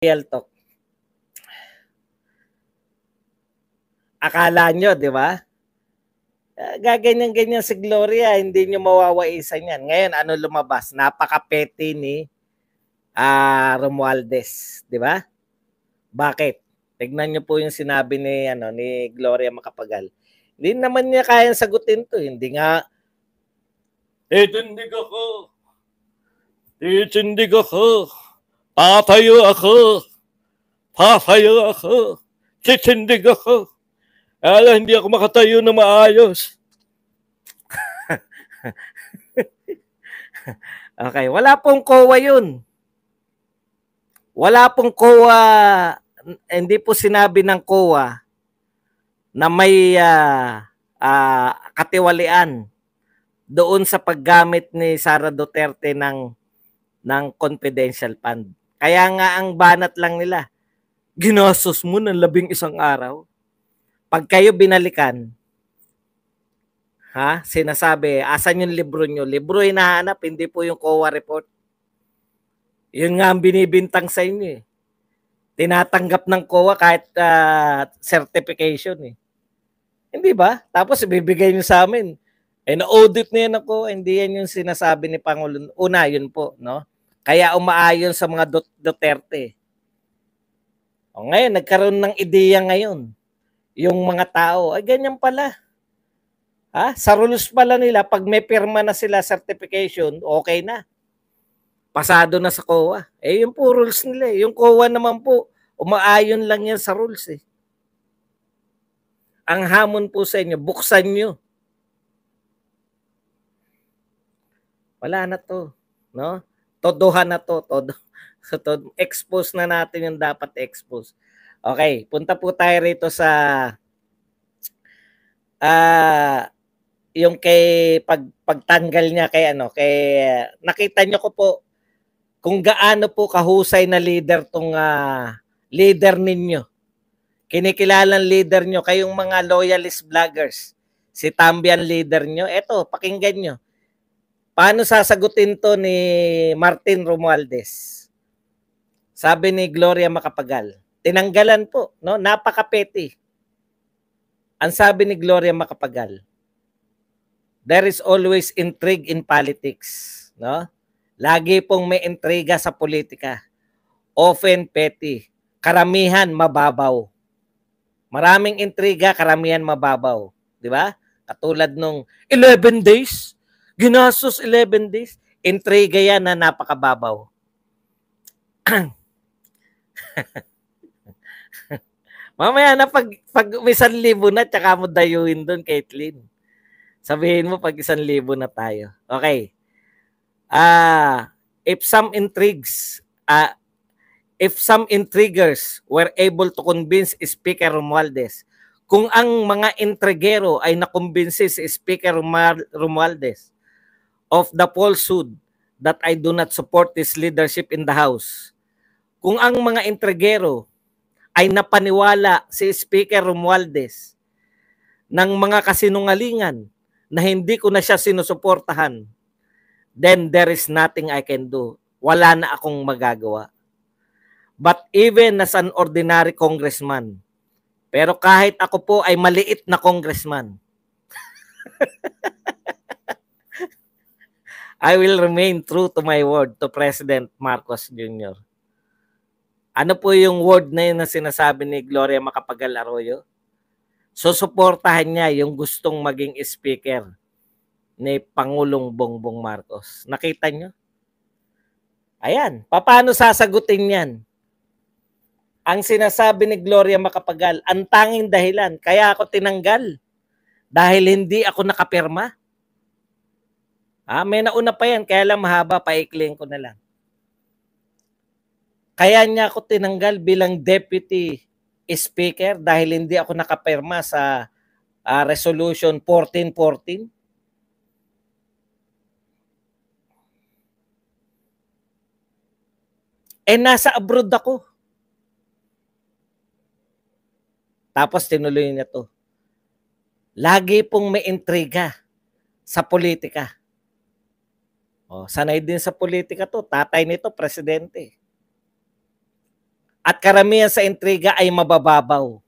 Real talk. Akala nyo, di ba? Gaganyan-ganyan si Gloria, hindi nyo mawawaisan yan. Ngayon, ano lumabas? Napaka-petty ni Romualdez, di ba? Bakit? Tignan nyo po yung sinabi ni Gloria Macapagal. Hindi naman niya kayang sagutin to. Hindi nga, titindig ako. Titindig ako. Tatayo ako. Tatayo ako. Titindig ako. Hindi ako makatayo na maayos. Okay, wala pong COA yun. Wala pong COA, hindi po sinabi ng COA na may katiwalian doon sa paggamit ni Sara Duterte ng confidential fund. Kaya nga ang banat lang nila, ginastos mo ng 11 araw. Pag kayo binalikan, sinasabi, asan yung libro nyo? Libro hinahanap, hindi po yung COA report. Yun nga ang binibintang sa inyo eh. Tinatanggap ng COA kahit certification eh. Hindi ba? Tapos ibibigay nyo sa amin. Na-audit na yan ako, hindi yan yung sinasabi ni Pangulo. Una, yun po, no? Kaya umaayon sa mga Duterte. O ngayon, nagkaroon ng ideya ngayon. Yung mga tao, ay ganyan pala. Sa rules pala nila, pag may pirma na sila certification, okay na. Pasado na sa COA. Yung po rules nila. Yung COA naman po, umaayon lang yan sa rules eh. Ang hamon po sa inyo, buksan nyo. Wala na to. No? Todohan na to. Expose na natin yung dapat expose. Okay, punta po tayo rito sa yung kay pagtanggal niya kay nakita niyo ko po kung gaano po kahusay na leader tong leader ninyo. Kinikilalang leader nyo, kayong mga loyalist vloggers. Si Tambian leader nyo. Eto, pakinggan nyo. Paano sasagutin to ni Martin Romualdez? Sabi ni Gloria Macapagal, tinanggalan po, no? Napaka-petty. Ang sabi ni Gloria Macapagal, there is always intrigue in politics, no? Lagi pong may intriga sa politika. Often petty. Karamihan mababaw. Maraming intriga, karamihan mababaw. Di ba? Katulad nung 11 days. Ginastos 11 days. Intriga yan na napakababaw. Mamaya na pag may 1,000 na, tsaka mo dayuin doon, Caitlyn. Sabihin mo pag 1,000 na tayo. Okay. If some intriguers were able to convince Speaker Romualdez, kung ang mga intrigero ay nakumbinsi si Speaker Romualdez of the falsehood that I do not support his leadership in the House, kung ang mga intrigero ay napaniwala si Speaker Romualdez ng mga kasinungalingan na hindi ko na siya sinusuportahan, then there is nothing I can do. Wala na akong magagawa. But even as an ordinary congressman, pero kahit ako po ay maliit na congressman, I will remain true to my word to President Marcos Jr. Ano po yung word na yun na sinasabi ni Gloria Macapagal Arroyo? Susuportahan niya yung gustong maging speaker ni Pangulong Bongbong Marcos. Nakita nyo? Ayan. Paano sasagutin yan? Ang sinasabi ni Gloria Macapagal, ang tanging dahilan, kaya ako tinanggal. Dahil hindi ako nakapirma. May nauna pa yan, kaya lang mahaba, paikling ko na lang. Kaya niya ako tinanggal bilang deputy speaker dahil hindi ako nakapirma sa resolution 1414. Nasa abroad ako. Tapos tinuloy niya to. Lagi pong may intriga sa politika. Sanay din sa politika to. Tatay nito, presidente. At karamihan sa intriga ay mabababaw.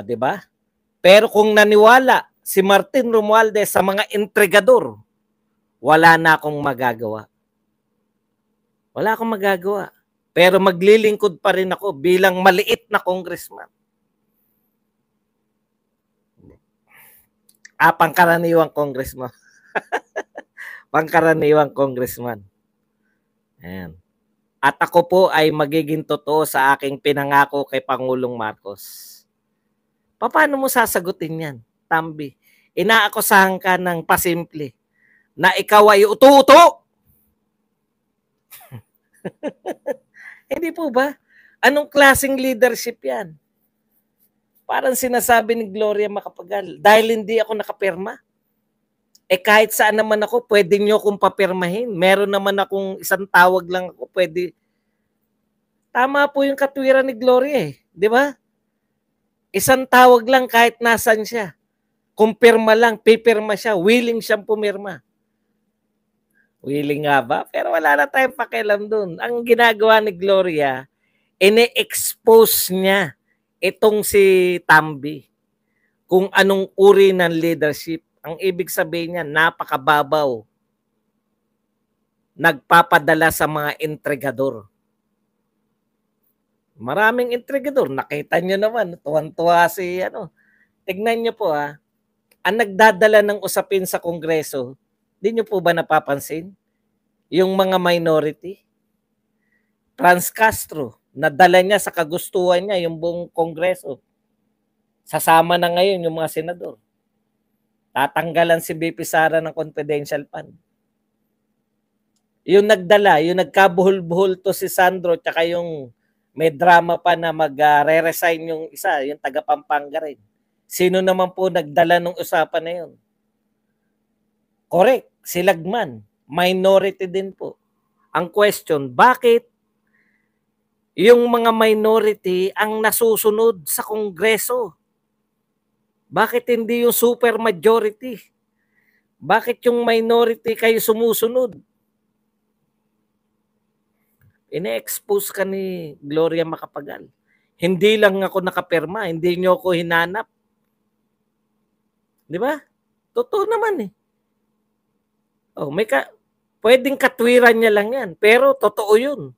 Di ba? Pero kung naniwala si Martin Romualdez sa mga intrigador, wala na akong magagawa. Wala akong magagawa. Pero maglilingkod pa rin ako bilang maliit na congressman. Pangkaraniwang congressman. Pangkaraniwang congressman. Ayan. At ako po ay magiging totoo sa aking pinangako kay Pangulong Marcos. Paano mo sasagutin yan, Tambi? Inaakusahan ka ng pasimple na ikaw ay uto-uto. Hindi po ba? Anong klaseng leadership yan? Parang sinasabi ni Gloria Macapagal, dahil hindi ako nakapirma. Kahit saan naman ako, pwede nyo akong papirmahin. Meron naman akong isang tawag lang ako, pwede. Tama po yung katwiran ni Gloria di ba? Isang tawag lang kahit nasan siya. Kung pirma lang, pipirma siya. Willing siyang pumirma. Willing nga ba? Pero wala na tayong pakialam dun. Ang ginagawa ni Gloria, ine-expose niya itong si Tambi kung anong uri ng leadership. Ang ibig sabihin niya, napakababaw. Nagpapadala sa mga intrigador. Maraming intrigador. Nakita nyo naman, tuwan-tuwa si Tignan nyo po ang nagdadala ng usapin sa Kongreso, di nyo po ba napapansin? Yung mga minority. Franz Castro, nadala niya sa kagustuhan niya yung buong Kongreso. Sasama na ngayon yung mga senador. Tatanggalan si BP Sara ng confidential fund. Yung nagdala, yung nagkabuhol-buhol to si Sandro, tsaka yung may drama pa na mag-re-resign yung isa, yung taga Pampanga rin. Sino naman po nagdala ng usapan na yun? Correct, si Lagman. Minority din po. Ang question, bakit yung mga minority ang nasusunod sa Kongreso? Bakit hindi yung super majority? Bakit yung minority kayo sumusunod? Ine-expose ka ni Gloria Macapagal. Hindi lang ako nakapirma, hindi nyo ako hinanap. Di ba? Totoo naman pwedeng katwiran niya lang yan, pero totoo yun.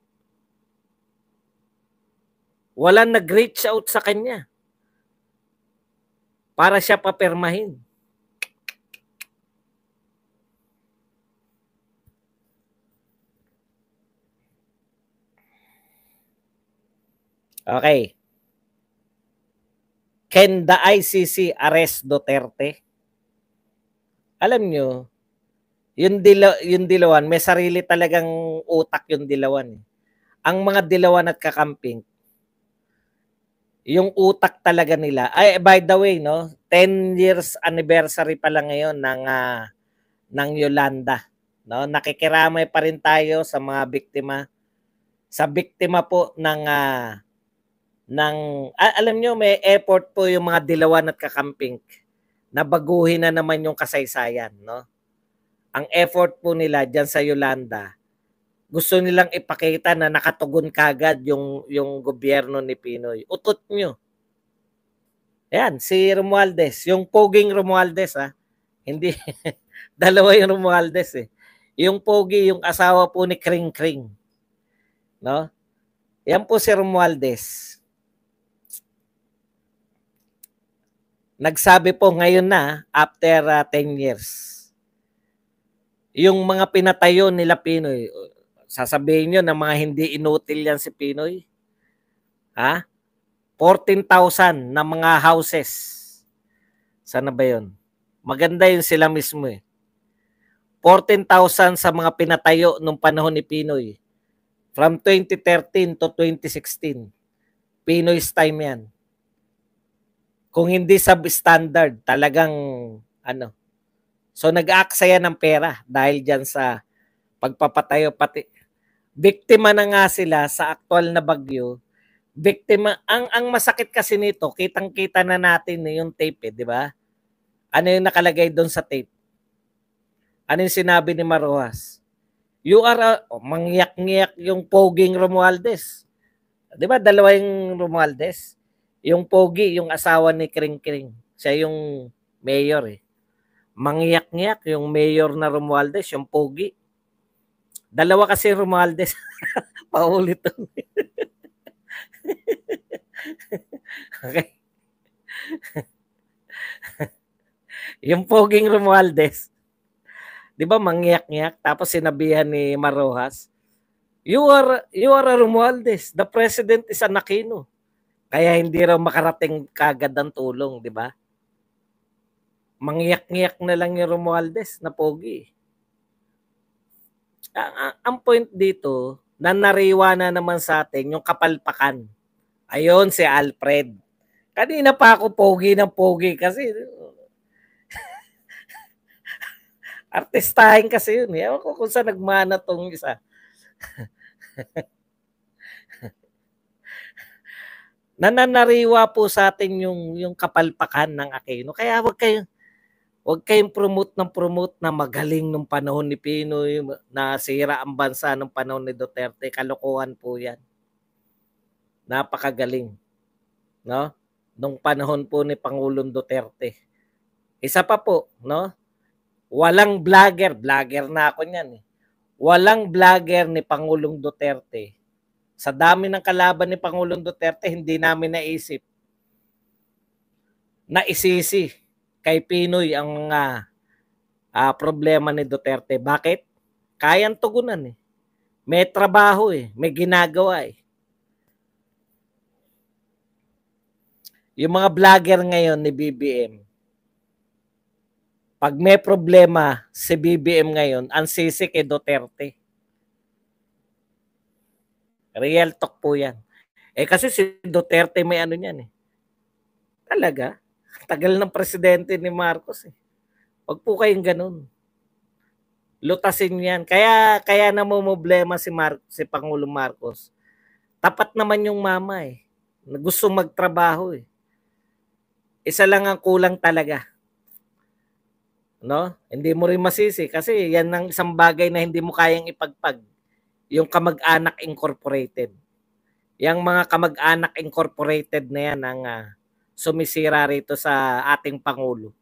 Walang nag-reach out sa kanya para siya papirmahin. Okay. Can the ICC arrest Duterte? Alam nyo, yung Dilawan, may sarili talagang utak yung Dilawan. Ang mga Dilawan at kakamping, yung utak talaga nila. Ay, by the way, 10 years anniversary pa lang ngayon ng Yolanda. Nakikiramay pa rin tayo sa mga biktima. Sa biktima po alam nyo, may effort po yung mga Dilawan at kakamping na baguhin na naman yung kasaysayan, Ang effort po nila diyan sa Yolanda, gusto nilang ipakita na nakatugon kagad yung gobyerno ni Pinoy. Utot nyo. Ayan, si Romualdez, yung poging Romualdez hindi dalawa yung Romualdez Yung pogi, yung asawa po ni Kring Kring. Yan po si Romualdez. Nagsabi po ngayon na after 10 years. Yung mga pinatayo nila Pinoy, sasabihin nyo na mga hindi inutil yan si Pinoy. 14,000 na mga houses. Sana ba yun? Maganda yun sila mismo 14,000 sa mga pinatayo nung panahon ni Pinoy. From 2013 to 2016. Pinoy's time yan. Kung hindi substandard, talagang So nag-aaksaya ng pera dahil dyan sa pagpapatayo pati. Biktima na nga sila sa aktual na bagyo. Biktima, ang masakit kasi nito, kitang-kita na natin yung tape di ba? Ano yung nakalagay doon sa tape? Ano yung sinabi ni Marojas? You are mangyak-ngyak yung poging Romualdez. 'Di ba dalawa yung Romualdez? Yung pogi, yung asawa ni Kring Kring. Siya yung mayor eh. Mangyak-ngyak yung mayor na Romualdez, yung pogi. Dalawa kasi Romualdez. Paulit. Okay. Yung poging Romualdez, 'di ba mangyak-ngyak tapos sinabihan ni Marojas, you are a Romualdez. The president is an Aquino. Kaya hindi raw makarating kagad ang tulong, 'di ba? Mangyak-ngyak na lang yung Romualdez na pogi. Ang point dito, nanariwa na naman sa atin yung kapalpakan. Ayun si Alfred. Kanina pa ako pogi ng pogi kasi artistahin kasi yun. Ewan ko kung saan nagmana tong isa. Nananariwa po sa atin yung kapalpakan ng Aquino. Kaya wag kayong promote na magaling nung panahon ni Pinoy, na sira ang bansa nung panahon ni Duterte. Kalokohan po yan. Napakagaling. No? Nung panahon po ni Pangulong Duterte. Isa pa po, no? Walang vlogger na ako niyan eh. Walang vlogger ni Pangulong Duterte. Sa dami ng kalaban ni Pangulong Duterte, hindi namin naisip na isisi kay Pinoy ang mga problema ni Duterte. Bakit? Kayang tugunan eh. May trabaho eh. May ginagawa eh. Yung mga vlogger ngayon ni BBM, pag may problema si BBM ngayon, ang sisi kay Duterte. Real talk po yan. Kasi si Duterte may ano niyan eh. Talaga? Tagal ng presidente ni Marcos eh. Wag po kayong ganun. Lutasin yan. Kaya namumblema si Pangulong Marcos. Tapat naman yung mama eh. Gusto magtrabaho eh. Isa lang ang kulang talaga. No? Hindi mo rin masisi kasi yan ang isang bagay na hindi mo kayang ipagpag. Yung Kamag-anak Incorporated. Yang mga Kamag-anak Incorporated na yan ang sumisira rito sa ating Pangulo.